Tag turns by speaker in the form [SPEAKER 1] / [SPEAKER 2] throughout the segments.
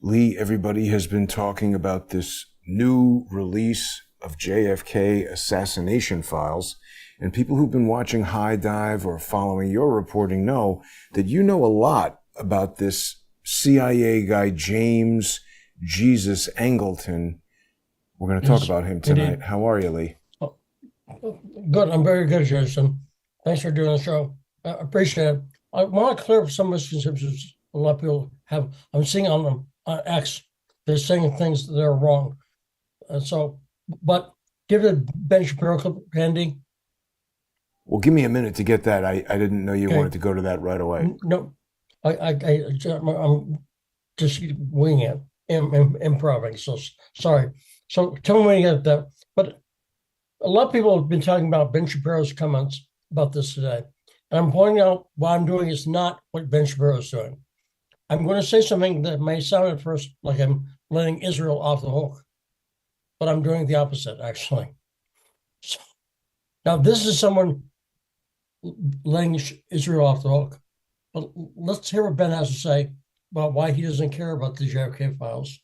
[SPEAKER 1] Lee, everybody has been talking about this new release of JFK assassination files, and people who've been watching High Dive or following your reporting know that you know a lot about this CIA guy, James Jesus Angleton. We're going to talk about him tonight. Indeed. How are you, Lee?
[SPEAKER 2] Oh, good. I'm very good, Jason. Thanks for doing the show. I appreciate it. I want to clear up some misconceptions a lot of people have. I'm seeing on them on X, they're saying things that are wrong. But give it Ben Shapiro clip handy.
[SPEAKER 1] Well, give me a minute to get that. I didn't know you wanted to go to that right away.
[SPEAKER 2] No, I'm just winging it, improving. So sorry. So tell me when you get that. But a lot of people have been talking about Ben Shapiro's comments about this today. And I'm pointing out what I'm doing is not what Ben Shapiro is doing. I'm going to say something that may sound at first like I'm letting Israel off the hook, but I'm doing the opposite, actually. So, now, this is someone letting Israel off the hook. But let's hear what Ben has to say about why he doesn't care about the JFK files.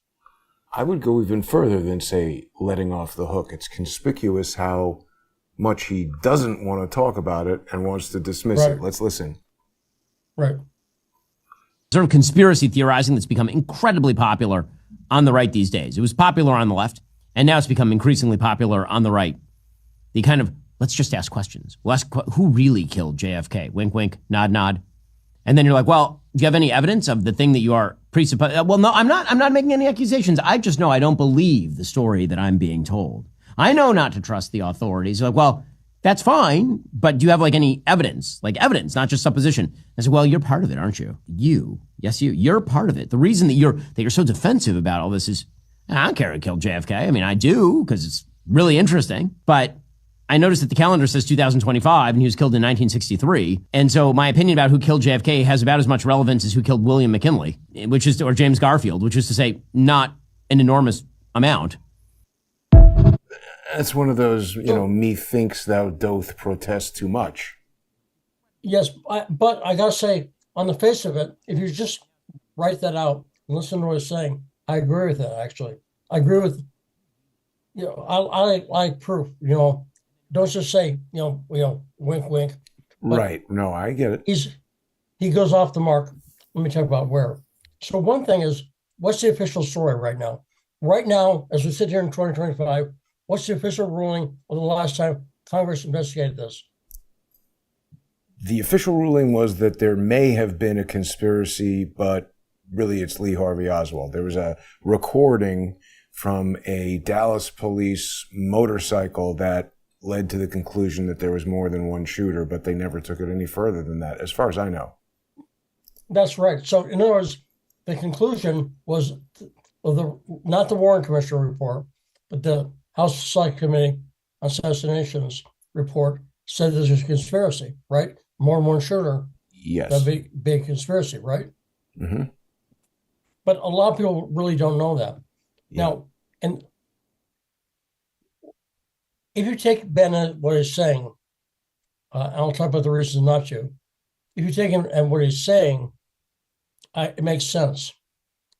[SPEAKER 1] I would go even further than say letting off the hook. It's conspicuous how much he doesn't want to talk about it and wants to dismiss it. Let's listen.
[SPEAKER 2] Right.
[SPEAKER 3] Sort of conspiracy theorizing that's become incredibly popular on the right these days. It was popular on the left, and now it's become increasingly popular on the right. The kind of, let's just ask questions. We'll ask, who really killed JFK? Wink, wink, nod, nod. And then you're like, well, do you have any evidence of the thing that you are presupposing? Well, no, I'm not making any accusations. I just know I don't believe the story that I'm being told. I know not to trust the authorities. You're like, well, that's fine, but do you have like any evidence? Like evidence, not just supposition. I said, well, you're part of it, aren't you? You're part of it. The reason that you're so defensive about all this is, I don't care who killed JFK. I mean, I do, because it's really interesting, but I noticed that the calendar says 2025 and he was killed in 1963. And so my opinion about who killed JFK has about as much relevance as who killed William McKinley, or James Garfield, which is to say not an enormous amount.
[SPEAKER 1] That's one of those, methinks thou doth protest too much.
[SPEAKER 2] Yes, but I got to say, on the face of it, if you just write that out and listen to what he's saying, I agree with that, actually. I agree with, I like proof, Don't just say, wink, wink.
[SPEAKER 1] Right. No, I get it.
[SPEAKER 2] He goes off the mark. Let me talk about where. So one thing is, what's the official story right now? Right now, as we sit here in 2025, what's the official ruling of the last time Congress investigated this?
[SPEAKER 1] The official ruling was that there may have been a conspiracy, but really it's Lee Harvey Oswald. There was a recording from a Dallas police motorcycle that led to the conclusion that there was more than one shooter, but they never took it any further than that, as far as I know.
[SPEAKER 2] That's right. So in other words, the conclusion was not the Warren Commission report, but the House Select Committee on Assassinations report said there's a conspiracy, right? More than one shooter.
[SPEAKER 1] Yes.
[SPEAKER 2] That'd be a conspiracy, right?
[SPEAKER 1] Mm-hmm.
[SPEAKER 2] But a lot of people really don't know that. Yeah. Now, and if you take Ben what he's saying, and I'll talk about the reasons not to. If you take him and what he's saying, it makes sense.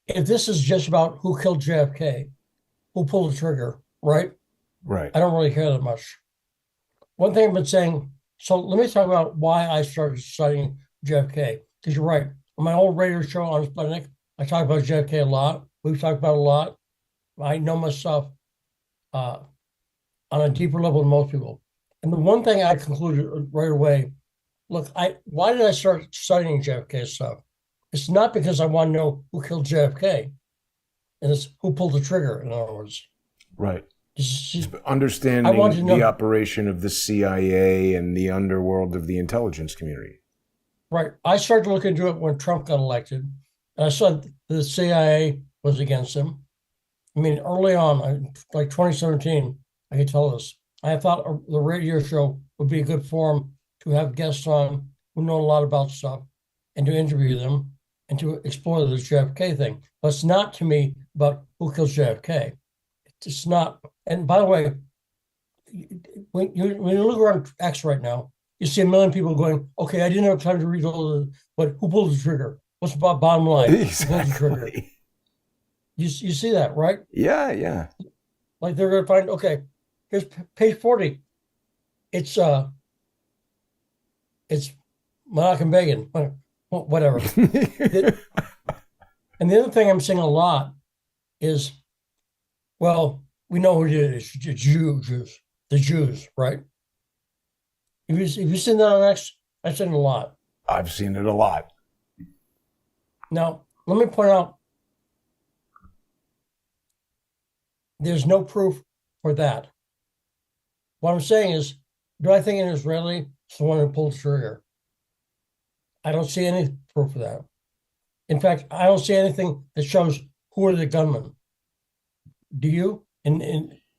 [SPEAKER 2] If this is just about who killed JFK, who pulled the trigger, right?
[SPEAKER 1] Right.
[SPEAKER 2] I don't really care that much. One thing I've been saying, so let me talk about why I started studying JFK. Because you're right. On my old radio show on Sputnik, I talk about JFK a lot. We've talked about it a lot. I know my stuff on a deeper level than most people. And the one thing I concluded right away, look, why did I start studying JFK stuff? It's not because I want to know who killed JFK. And it's who pulled the trigger, in other words.
[SPEAKER 1] Right. Understanding the operation of the CIA and the underworld of the intelligence community.
[SPEAKER 2] Right. I started to look into it when Trump got elected. And I saw the CIA was against him. I mean, early on, like 2017, I could tell this. I thought the radio show would be a good forum to have guests on who know a lot about stuff and to interview them and to explore this JFK thing. But it's not to me about who kills JFK. It's not. And by the way, when you look around X right now, you see a million people going, okay, I didn't have time to read all the, but who pulled the trigger? What's the bottom line?
[SPEAKER 1] Exactly.
[SPEAKER 2] You see that, right?
[SPEAKER 1] Yeah, yeah.
[SPEAKER 2] Like they're going to find, okay, here's page 40. It's Malcolm Begin, whatever. And the other thing I'm seeing a lot is, well, we know who it is, the Jews, right? Have you seen that on X? I've seen it a lot.
[SPEAKER 1] I've seen it a lot.
[SPEAKER 2] Now, let me point out, there's no proof for that. What I'm saying is, do I think an Israeli is the one who pulled the trigger? I don't see any proof of that. In fact, I don't see anything that shows who are the gunmen. Do you? And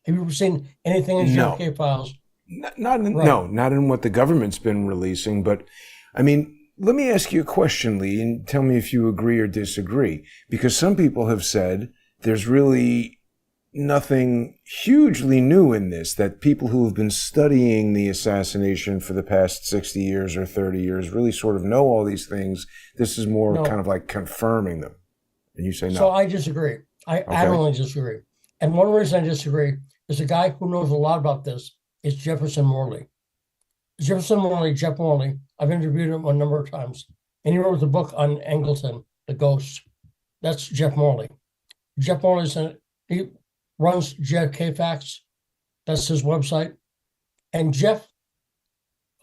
[SPEAKER 2] have you ever seen anything in
[SPEAKER 1] No.
[SPEAKER 2] JFK files?
[SPEAKER 1] Not in what the government's been releasing. But I mean, let me ask you a question, Lee, and tell me if you agree or disagree. Because some people have said there's really nothing hugely new in this, that people who have been studying the assassination for the past 60 years or 30 years really sort of know all these things. This is more kind of like confirming them. And you say no.
[SPEAKER 2] So I disagree. I adamantly disagree. And one reason I disagree is a guy who knows a lot about this is Jefferson Morley. Jeff Morley, I've interviewed him a number of times. And he wrote the book on Angleton, The Ghost. That's Jeff Morley. Jeff Morley's he runs JFK Facts. That's his website. And Jeff,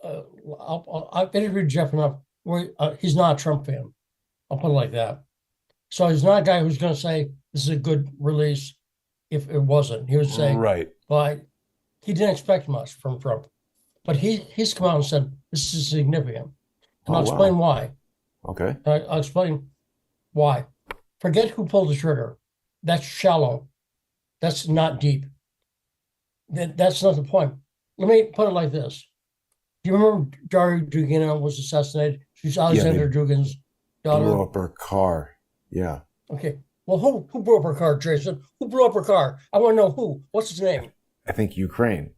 [SPEAKER 2] I've interviewed Jeff enough where he's not a Trump fan. I'll put it like that. So he's not a guy who's going to say this is a good release if it wasn't. He would say,
[SPEAKER 1] right.
[SPEAKER 2] But he didn't expect much from Trump. But he's come out and said this is significant. And I'll explain why.
[SPEAKER 1] Okay.
[SPEAKER 2] I'll explain why. Forget who pulled the trigger. That's shallow. That's not deep. That's not the point. Let me put it like this. Do you remember Daria Dugina was assassinated? She's Alexander Dugin's daughter.
[SPEAKER 1] Blew up her car. Yeah.
[SPEAKER 2] Okay. Well, who blew up her car, Jason? Who blew up her car? I want to know who. What's his name?
[SPEAKER 1] I think Ukraine.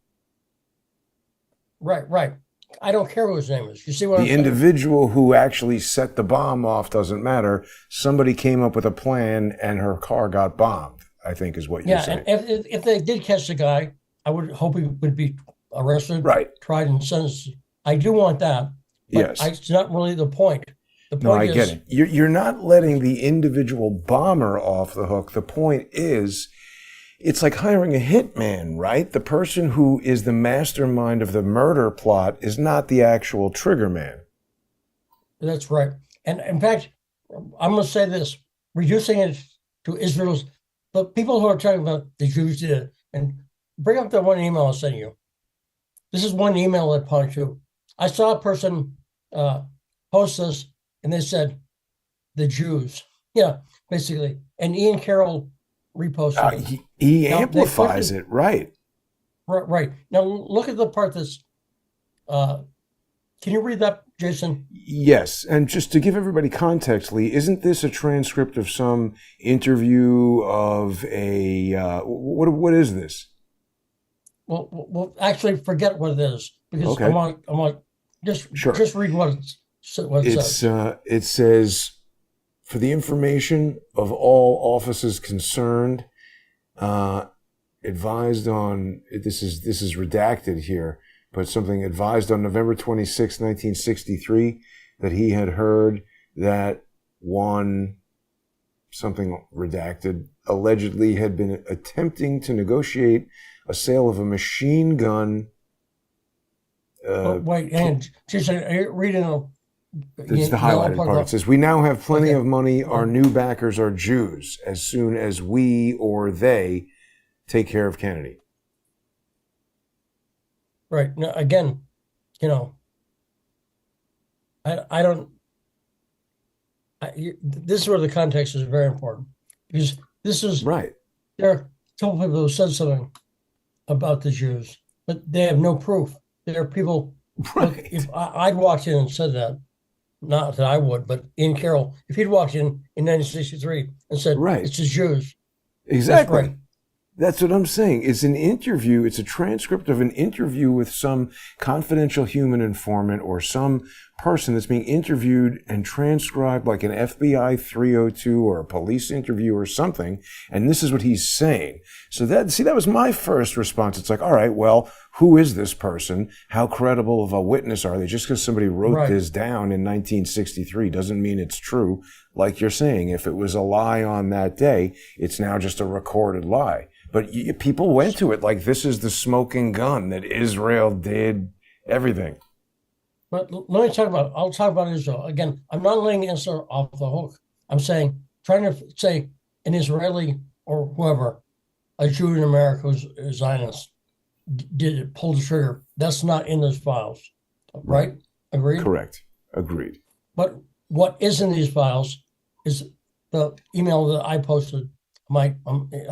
[SPEAKER 2] Right. I don't care who his name is. You see what I'm saying?
[SPEAKER 1] The individual who actually set the bomb off doesn't matter. Somebody came up with a plan and her car got bombed, I think is what you're saying.
[SPEAKER 2] Yeah, and if they did catch the guy, I would hope he would be arrested, tried and sentenced. I do want that. But
[SPEAKER 1] yes.
[SPEAKER 2] It's not really the point. The point
[SPEAKER 1] no, I get it. You're not letting the individual bomber off the hook. The point is, it's like hiring a hitman, right? The person who is the mastermind of the murder plot is not the actual trigger man.
[SPEAKER 2] That's right. And in fact, I'm going to say this, reducing it to Israel's, the people who are talking about the Jews did it, and bring up that one email I sent you. This is one email that pointed to. I saw a person post this, and they said, the Jews. Yeah, basically. And Ian Carroll reposted it.
[SPEAKER 1] He amplifies it, right.
[SPEAKER 2] Right. Now, look at the part that's, can you read that, Jason?
[SPEAKER 1] Yes. And just to give everybody context, Lee, isn't this a transcript of some interview of a, what is this?
[SPEAKER 2] Well, actually, forget what it is, because I'm like, just read what it says.
[SPEAKER 1] It says, for the information of all offices concerned, advised on, this is redacted here, but something advised on November 26, 1963, that he had heard that one, something redacted, allegedly had been attempting to negotiate a sale of a machine gun.
[SPEAKER 2] Wait, and Jason, are you reading
[SPEAKER 1] It's the highlighted part. It says, we now have plenty of money. Our new backers are Jews as soon as we or they take care of Kennedy.
[SPEAKER 2] Right. Now, again, I don't, this is where the context is very important, because this is,
[SPEAKER 1] right.
[SPEAKER 2] There are a couple people who said something about the Jews, but they have no proof. There are people, look, if I'd walked in and said that, not that I would, but Ian Carroll, if he'd walked in 1963 and said, it's the Jews.
[SPEAKER 1] Exactly.
[SPEAKER 2] Right.
[SPEAKER 1] That's what I'm saying. It's an interview. It's a transcript of an interview with some confidential human informant or some person that's being interviewed and transcribed like an FBI 302 or a police interview or something. And this is what he's saying. So that was my first response. It's like, all right, well, who is this person? How credible of a witness are they? Just because somebody wrote this down in 1963 doesn't mean it's true. Like you're saying, if it was a lie on that day, it's now just a recorded lie. But people went to it like this is the smoking gun that Israel did everything.
[SPEAKER 2] But let me I'll talk about Israel. Again, I'm not letting Israel off the hook. I'm trying to say an Israeli or whoever, a Jew in America who's a Zionist, pull the trigger. That's not in those files, right? Agreed?
[SPEAKER 1] Correct. Agreed.
[SPEAKER 2] But what is in these files is the email that I posted. I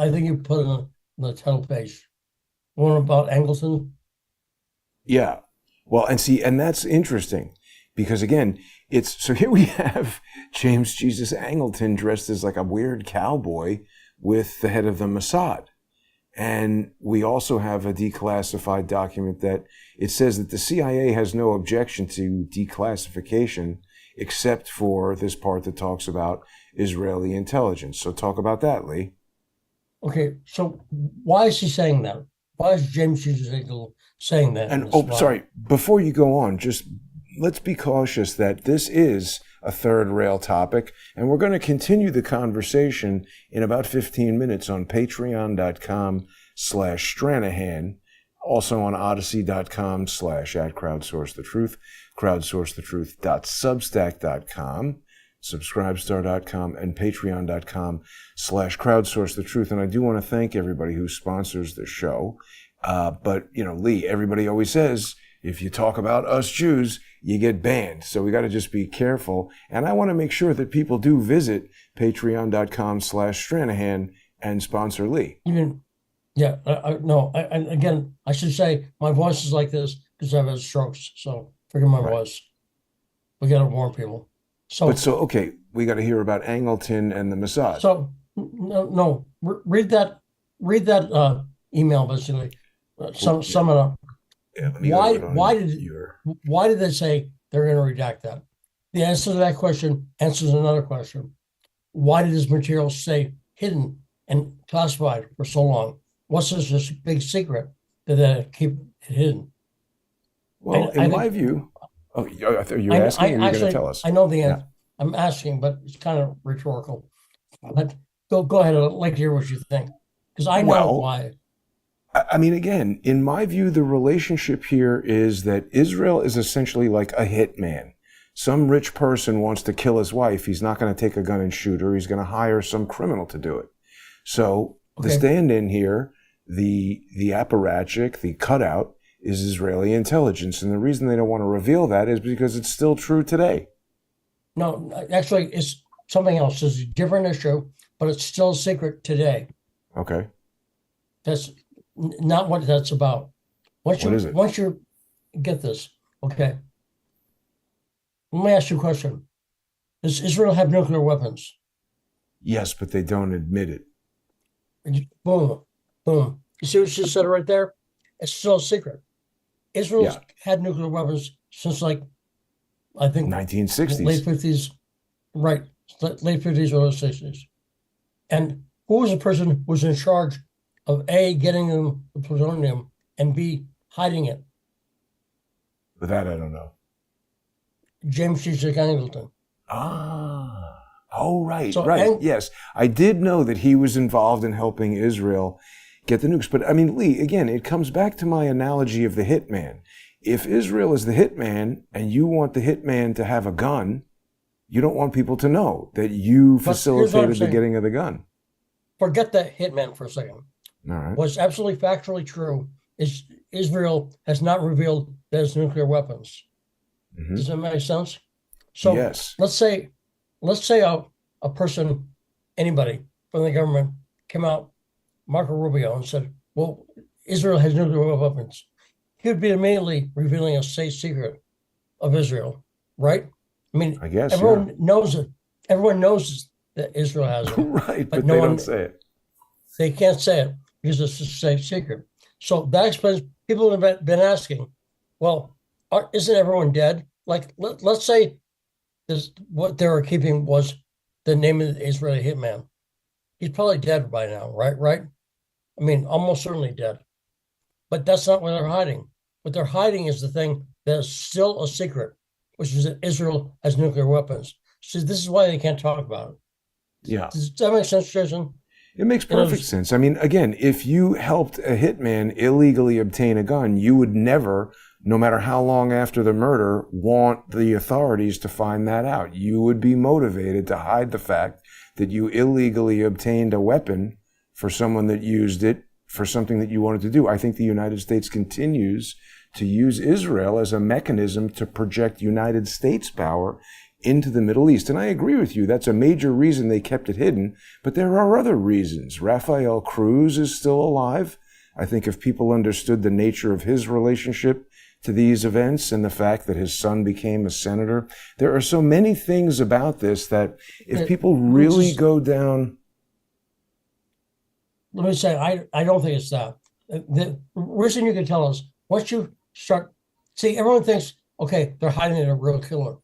[SPEAKER 2] think you put it on the title page. One about Angleton.
[SPEAKER 1] Yeah. Well, and that's interesting because again, so here we have James Jesus Angleton dressed as like a weird cowboy with the head of the Mossad. And we also have a declassified document that it says that the CIA has no objection to declassification except for this part that talks about Israeli intelligence. So talk about that, Lee.
[SPEAKER 2] Okay, so why is he saying that? Why is James Jesus Angleton saying that?
[SPEAKER 1] And sorry, before you go on, just let's be cautious that this is a third rail topic, and we're going to continue the conversation in about 15 minutes on patreon.com/Stranahan, also on odyssey.com/@crowdsourcethetruth, crowdsourcethetruth.substack.com, subscribestar.com, and patreon.com/crowdsourcethetruth. And I do want to thank everybody who sponsors the show. But, Lee, everybody always says, if you talk about us Jews, you get banned. So we got to just be careful. And I want to make sure that people do visit patreon.com/Stranahan and sponsor Lee.
[SPEAKER 2] And again, I should say my voice is like this because I've had strokes. So forgive my voice. We got to warn people.
[SPEAKER 1] Okay, we got to hear about Angleton and the Mossad.
[SPEAKER 2] So, no, read that email basically. Sum it up.
[SPEAKER 1] Yeah,
[SPEAKER 2] why did they say they're going to redact that? The answer to that question answers another question. Why did this material stay hidden and classified for so long? What's this big secret that they keep it hidden?
[SPEAKER 1] Well, in my view, you're asking or you're going to tell us?
[SPEAKER 2] I know the answer. Yeah. I'm asking, but it's kind of rhetorical. But go ahead. I'd like to hear what you think. Because I know why.
[SPEAKER 1] I mean, again, in my view, the relationship here is that Israel is essentially like a hitman. Some rich person wants to kill his wife. He's not going to take a gun and shoot her. He's going to hire some criminal to do it. So the stand-in here, the apparatchik, the cutout, is Israeli intelligence. And the reason they don't want to reveal that is because it's still true today.
[SPEAKER 2] No, actually, it's something else. It's a different issue, but it's still a secret today.
[SPEAKER 1] Okay.
[SPEAKER 2] That's not what that's about. What is it? Once you get this, okay. Let me ask you a question. Does Israel have nuclear weapons?
[SPEAKER 1] Yes, but they don't admit it.
[SPEAKER 2] Boom, boom. You see what she said right there? It's still a secret. Israel's had nuclear weapons since I think
[SPEAKER 1] 1960s.
[SPEAKER 2] Late 50s, right. Late 50s, early 60s. And who was the person who was in charge of A, getting them the plutonium, and B, hiding it?
[SPEAKER 1] But that I don't know.
[SPEAKER 2] James Jesus Angleton.
[SPEAKER 1] Right. Yes. I did know that he was involved in helping Israel get the nukes. But I mean, Lee, again, it comes back to my analogy of the hitman. If Israel is the hitman and you want the hitman to have a gun, you don't want people to know that you facilitated the getting of the gun.
[SPEAKER 2] Forget that hitman for a second.
[SPEAKER 1] All right.
[SPEAKER 2] What's absolutely factually true is Israel has not revealed there's nuclear weapons. Mm-hmm. Does that make sense? So
[SPEAKER 1] yes.
[SPEAKER 2] Let's say a person, anybody from the government came out, Marco Rubio, and said, well, Israel has nuclear weapons. He would be immediately revealing a state secret of Israel, right? I mean,
[SPEAKER 1] I guess
[SPEAKER 2] everyone knows it. Everyone knows that Israel has it.
[SPEAKER 1] Right, but they don't say it.
[SPEAKER 2] They can't say it. because it's a state secret. So that explains, people have been asking, well, isn't everyone dead? Like, let's say this, what they were keeping was the name of the Israeli hitman. He's probably dead by now, right? Right? I mean, almost certainly dead. But that's not what they're hiding. What they're hiding is the thing that is still a secret, which is that Israel has nuclear weapons. So this is why they can't talk about it.
[SPEAKER 1] Yeah.
[SPEAKER 2] Does that make sense, Jason?
[SPEAKER 1] It makes perfect sense. I mean, again, if you helped a hitman illegally obtain a gun, you would never, no matter how long after the murder, want the authorities to find that out. You would be motivated to hide the fact that you illegally obtained a weapon for someone that used it for something that you wanted to do. I think the United States continues to use Israel as a mechanism to project United States power into the Middle East. And I agree with you. That's a major reason they kept it hidden. But there are other reasons. Rafael Cruz is still alive. I think if people understood the nature of his relationship to these events and the fact that his son became a senator, there are so many things about this that if people really go down...
[SPEAKER 2] Let me say, I don't think it's that. The reason you can tell us, once you start, see, everyone thinks, okay, they're hiding a real killer.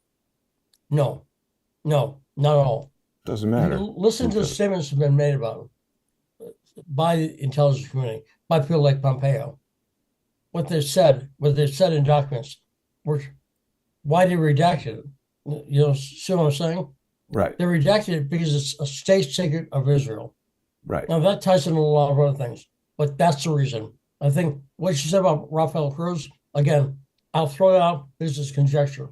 [SPEAKER 2] No, not at all.
[SPEAKER 1] Doesn't matter.
[SPEAKER 2] Listen to the statements that have been made about it by the intelligence community, by people like Pompeo. What they said in documents, why they redacted it. You know, see what I'm saying?
[SPEAKER 1] Right.
[SPEAKER 2] They redacted it because it's a state secret of Israel.
[SPEAKER 1] Right.
[SPEAKER 2] Now that ties into a lot of other things, but that's the reason. I think what you said about Rafael Cruz, again, I'll throw it out. This is conjecture.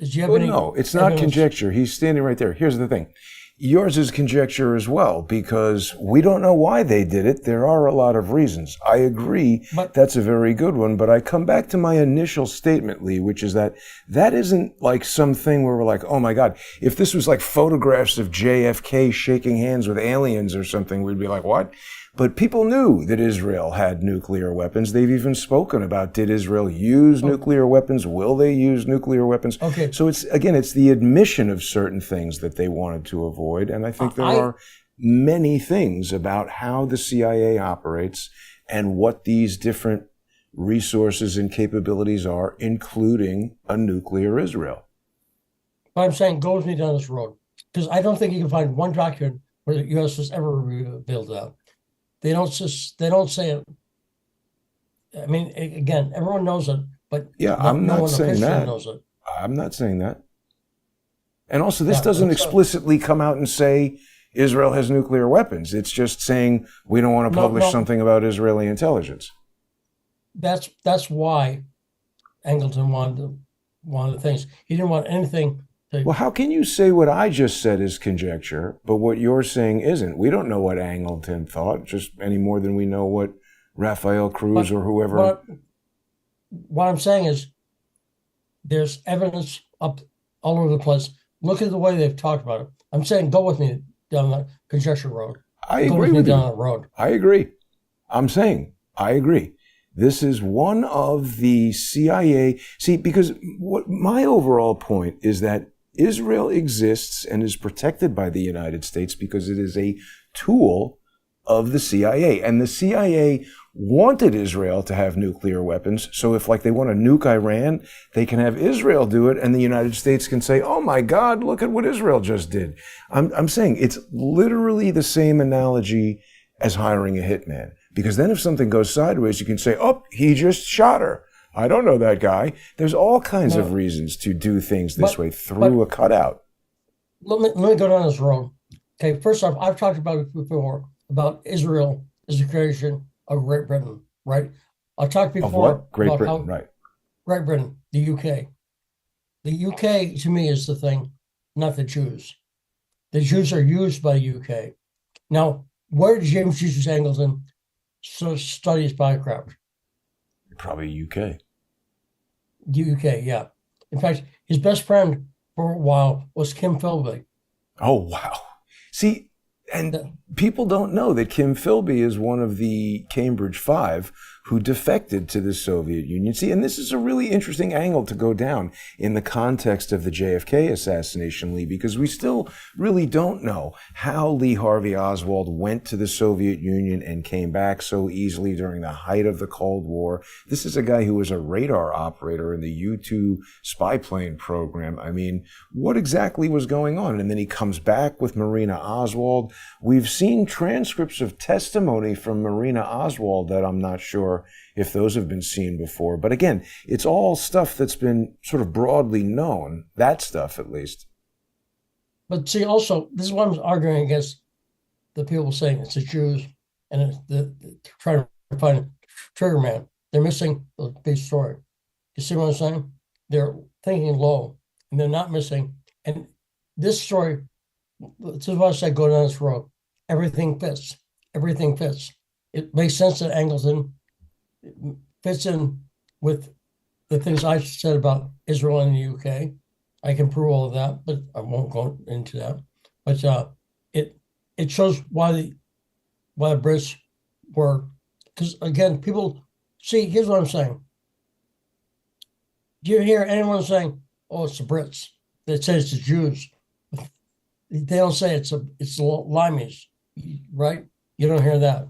[SPEAKER 1] No, it's not conjecture. He's standing right there. Here's the thing. Yours is conjecture as well, because we don't know why they did it. There are a lot of reasons. I agree, but that's a very good one. But I come back to my initial statement, Lee, which is that isn't like something where we're like, oh my God, if this was like photographs of JFK shaking hands with aliens or something, we'd be like, what? But people knew that Israel had nuclear weapons. They've even spoken about, did Israel use nuclear weapons? Will they use nuclear weapons?
[SPEAKER 2] Okay.
[SPEAKER 1] So it's the admission of certain things that they wanted to avoid. And I think there are many things about how the CIA operates and what these different resources and capabilities are, including a nuclear Israel.
[SPEAKER 2] But I'm saying, go with me down this road, because I don't think you can find one document where the U.S. has ever revealed that. They don't say it. I mean, again, everyone knows it, but
[SPEAKER 1] yeah, I'm not saying that.
[SPEAKER 2] Knows it.
[SPEAKER 1] I'm not saying that. And also, this doesn't explicitly come out and say Israel has nuclear weapons. It's just saying we don't want to publish something about Israeli intelligence.
[SPEAKER 2] That's why Angleton wanted things. He didn't want anything.
[SPEAKER 1] Well, how can you say what I just said is conjecture, but what you're saying isn't? We don't know what Angleton thought, just any more than we know what Rafael Cruz or whoever.
[SPEAKER 2] What I'm saying is there's evidence up all over the place. Look at the way they've talked about it. I'm saying go with me down the conjecture road.
[SPEAKER 1] I agree with you. Down that road. I agree. I'm saying I agree. This is one of the CIA. See, because what my overall point is that Israel exists and is protected by the United States because it is a tool of the CIA. And the CIA wanted Israel to have nuclear weapons. So if they want to nuke Iran, they can have Israel do it. And the United States can say, oh my God, look at what Israel just did. I'm saying it's literally the same analogy as hiring a hitman. Because then if something goes sideways, you can say, oh, he just shot her. I don't know that guy. There's all kinds of reasons to do things this way through a cutout.
[SPEAKER 2] Let me go down this road. Okay, first off, I've talked about it before, about Israel as a creation of Great Britain, right? I've talked before
[SPEAKER 1] of what? Great
[SPEAKER 2] about
[SPEAKER 1] Britain, right.
[SPEAKER 2] Great Britain, the UK. The UK, to me, is the thing, not the Jews. The Jews are used by the UK. Now, where did James Jesus Angleton study his biocraft?
[SPEAKER 1] Probably UK.
[SPEAKER 2] The UK, yeah. In fact, his best friend for a while was Kim Philby.
[SPEAKER 1] Oh, wow. See, and people don't know that Kim Philby is one of the Cambridge Five who defected to the Soviet Union. See, and this is a really interesting angle to go down in the context of the JFK assassination, Lee, because we still really don't know how Lee Harvey Oswald went to the Soviet Union and came back so easily during the height of the Cold War. This is a guy who was a radar operator in the U-2 spy plane program. I mean, what exactly was going on? And then he comes back with Marina Oswald. We've seen transcripts of testimony from Marina Oswald that I'm not sure if those have been seen before. But again, it's all stuff that's been sort of broadly known, that stuff at least.
[SPEAKER 2] But see, also, this is what I'm arguing against the people saying it's the Jews and it's the trying to find a trigger man. They're missing the big story. You see what I'm saying? They're thinking low and they're not missing. And this story, this is what I said, go down this road. Everything fits. Everything fits. It makes sense that Angleton fits in with the things I said about Israel and the UK. I can prove all of that, but I won't go into that. But it shows why the Brits were, because again, people see. Here's what I'm saying. Do you hear anyone saying, "Oh, it's the Brits"? They say it's the Jews. They don't say it's the Limeys, right? You don't hear that.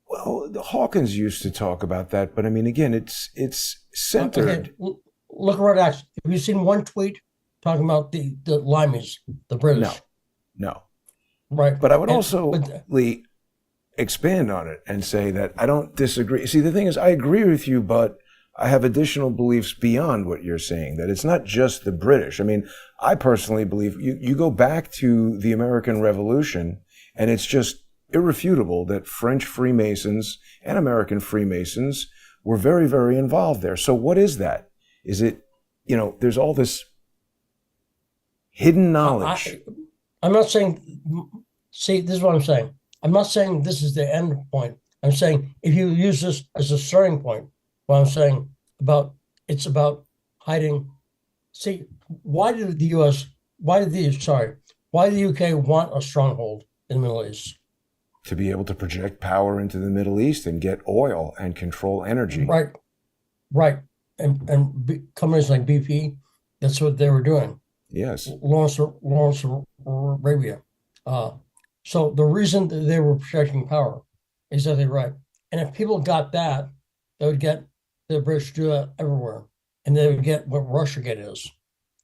[SPEAKER 1] Well, Hawkins used to talk about that, but I mean, again, it's centered.
[SPEAKER 2] Okay. Look at what actually. Have you seen one tweet talking about the Limeys, the British?
[SPEAKER 1] No.
[SPEAKER 2] Right.
[SPEAKER 1] But I would also, Lee, expand on it and say that I don't disagree. See, the thing is, I agree with you, but I have additional beliefs beyond what you're saying, that it's not just the British. I mean, I personally believe you go back to the American Revolution, and it's just irrefutable that French Freemasons and American Freemasons were very, very involved there. So what is that? Is it, there's all this hidden knowledge.
[SPEAKER 2] I'm not saying, see, this is what I'm saying. I'm not saying this is the end point. I'm saying if you use this as a starting point, what I'm saying it's about hiding. See, why did the UK want a stronghold in the Middle East?
[SPEAKER 1] To be able to project power into the Middle East and get oil and control energy.
[SPEAKER 2] Right. And companies like BP, that's what they were doing.
[SPEAKER 1] Yes.
[SPEAKER 2] Lawrence Arabia. So the reason that they were protecting power, exactly right. And if people got that, they would get the British do that everywhere. And they would get what Russiagate is.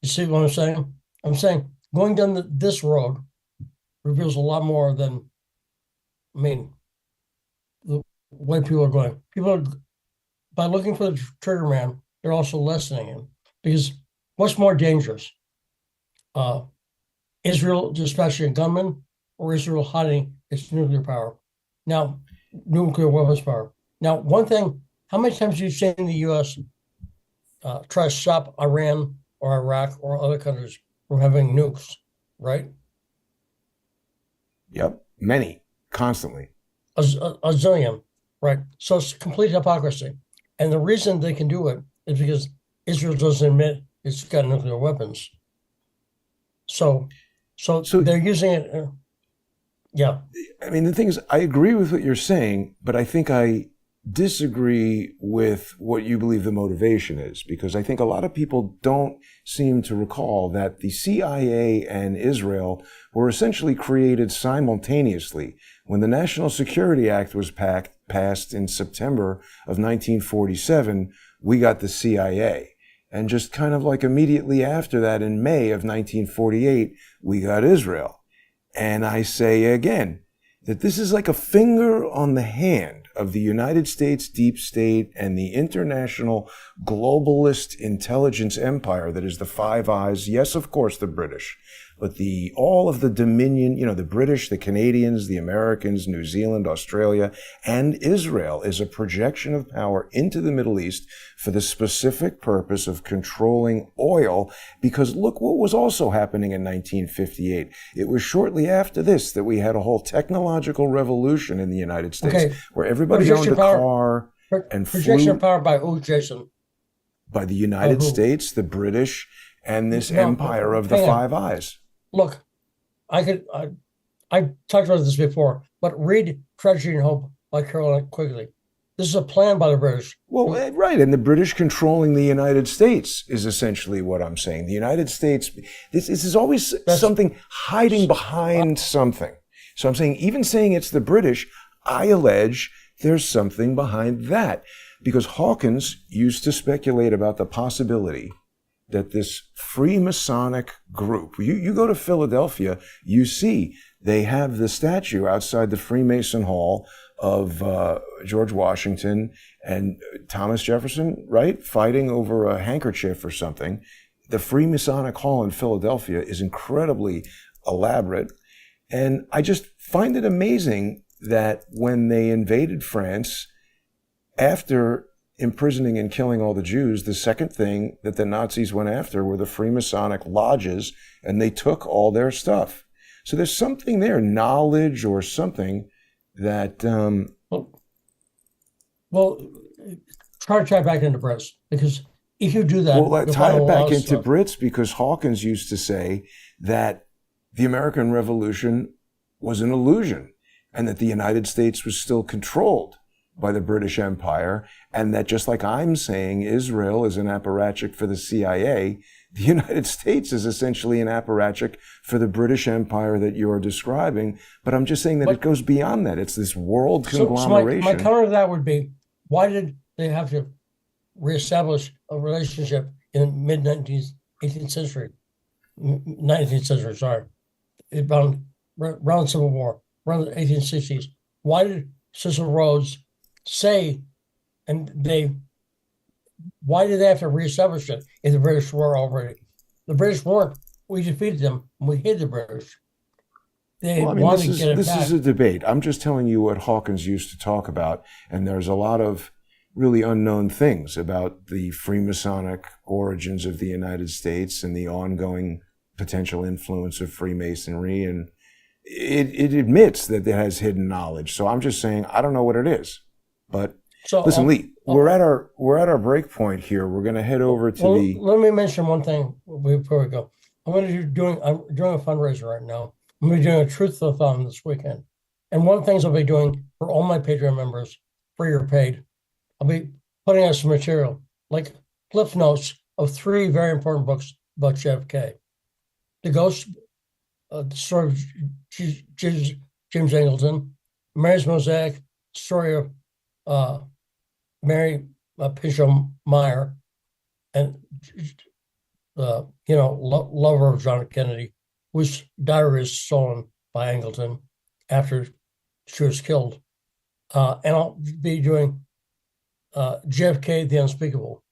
[SPEAKER 2] You see what I'm saying? I'm saying going down this road reveals a lot more than, the way people are going. By looking for the trigger man, they're also lessening him. Because what's more dangerous? Israel dispatching a gunman or Israel hiding its nuclear power? Now, nuclear weapons power. Now, one thing, how many times have you seen the U.S. Try to stop Iran or Iraq or other countries from having nukes, right?
[SPEAKER 1] Yep, many, constantly.
[SPEAKER 2] A zillion, right? So it's complete hypocrisy. And the reason they can do it is because Israel doesn't admit it's got nuclear weapons. So they're using it. Yeah.
[SPEAKER 1] I mean, the thing is, I agree with what you're saying, but I think I disagree with what you believe the motivation is, because I think a lot of people don't seem to recall that the CIA and Israel were essentially created simultaneously. When the National Security Act was passed in September of 1947, we got the CIA. And just kind of like immediately after that, in May of 1948, we got Israel. And I say again that this is like a finger on the hand of the United States deep state and the international globalist intelligence empire that is the Five Eyes. Yes, of course, the British, but all of the dominion, the British, the Canadians, the Americans, New Zealand, Australia, and Israel is a projection of power into the Middle East for the specific purpose of controlling oil. Because look what was also happening in 1958. It was shortly after this that we had a whole technological revolution in the United States, where everybody owned a car and
[SPEAKER 2] projection
[SPEAKER 1] flew.
[SPEAKER 2] of power by who, Jason?
[SPEAKER 1] By the United States, the British, and this empire of the Five Eyes.
[SPEAKER 2] Look, I talked about this before, but read Tragedy and Hope by Caroline Quigley. This is a plan by the British.
[SPEAKER 1] Well, right. And the British controlling the United States is essentially what I'm saying. The United States, this is always something hiding behind something. So I'm saying, even saying it's the British, I allege there's something behind that. Because Hawkins used to speculate about the possibility that this Freemasonic group, you go to Philadelphia, you see they have the statue outside the Freemason Hall of George Washington and Thomas Jefferson, right? Fighting over a handkerchief or something. The Freemasonic Hall in Philadelphia is incredibly elaborate. And I just find it amazing that when they invaded France, after imprisoning and killing all the Jews, the second thing that the Nazis went after were the Freemasonic lodges, and they took all their stuff. So there's something there, knowledge or something that...
[SPEAKER 2] Well, try to tie back into Brits, because if you do that...
[SPEAKER 1] Well, tie it back into Brits, because Hawkins used to say that the American Revolution was an illusion, and that the United States was still controlled by the British Empire, and that just like I'm saying Israel is an apparatchik for the CIA, the United States is essentially an apparatchik for the British Empire that you're describing. But I'm just saying that it goes beyond that. It's this world conglomeration.
[SPEAKER 2] So my counter to that would be, why did they have to reestablish a relationship in the mid-18th century, sorry, around Civil War, around the 1860s? Why did Cecil Rhodes say, why did they have to reestablish it if the British were already? The British weren't. We defeated them. We hated the British. They wanted to get it back.
[SPEAKER 1] This is a debate. I'm just telling you what Hawkins used to talk about, and there's a lot of really unknown things about the Freemasonic origins of the United States and the ongoing potential influence of Freemasonry, and it admits that it has hidden knowledge. So I'm just saying, I don't know what it is. But listen, Lee, we're at our break point here. We're going to head over to
[SPEAKER 2] Let me mention one thing before we go. I'm doing a fundraiser right now. I'm going to be doing a truth-a-thon this weekend, and one of the things I'll be doing for all my Patreon members, free or paid, I'll be putting out some material like cliff notes of 3 very important books about JFK: The Ghost, the story of James Angleton; Mary's Mosaic, story of Mary Pinchot Meyer, and lover of John Kennedy, whose diary is stolen by Angleton after she was killed. And I'll be doing JFK: The Unspeakable.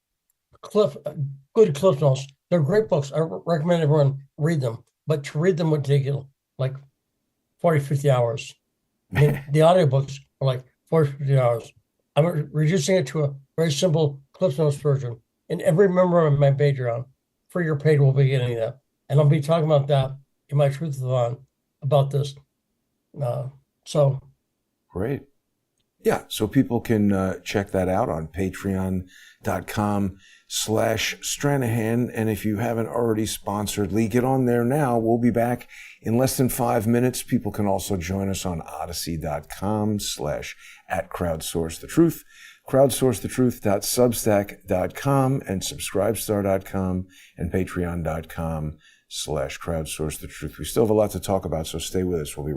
[SPEAKER 2] Good cliff notes. They're great books. I recommend everyone read them, but to read them would take you like 40, 50 hours. I mean, the audiobooks are like 40, 50 hours. I'm reducing it to a very simple Cliff Notes version. And every member of my Patreon, free or paid, will be getting that. And I'll be talking about that in my Truth-a-thon about this.
[SPEAKER 1] Great. Yeah, so people can check that out on patreon.com/Stranahan. And if you haven't already sponsored Lee, get on there now. We'll be back in less than 5 minutes. People can also join us on odyssey.com/@crowdsourcethetruth, crowdsourcethetruth.substack.com, and subscribestar.com, and patreon.com/crowdsourcethetruth. We still have a lot to talk about, so stay with us. We'll be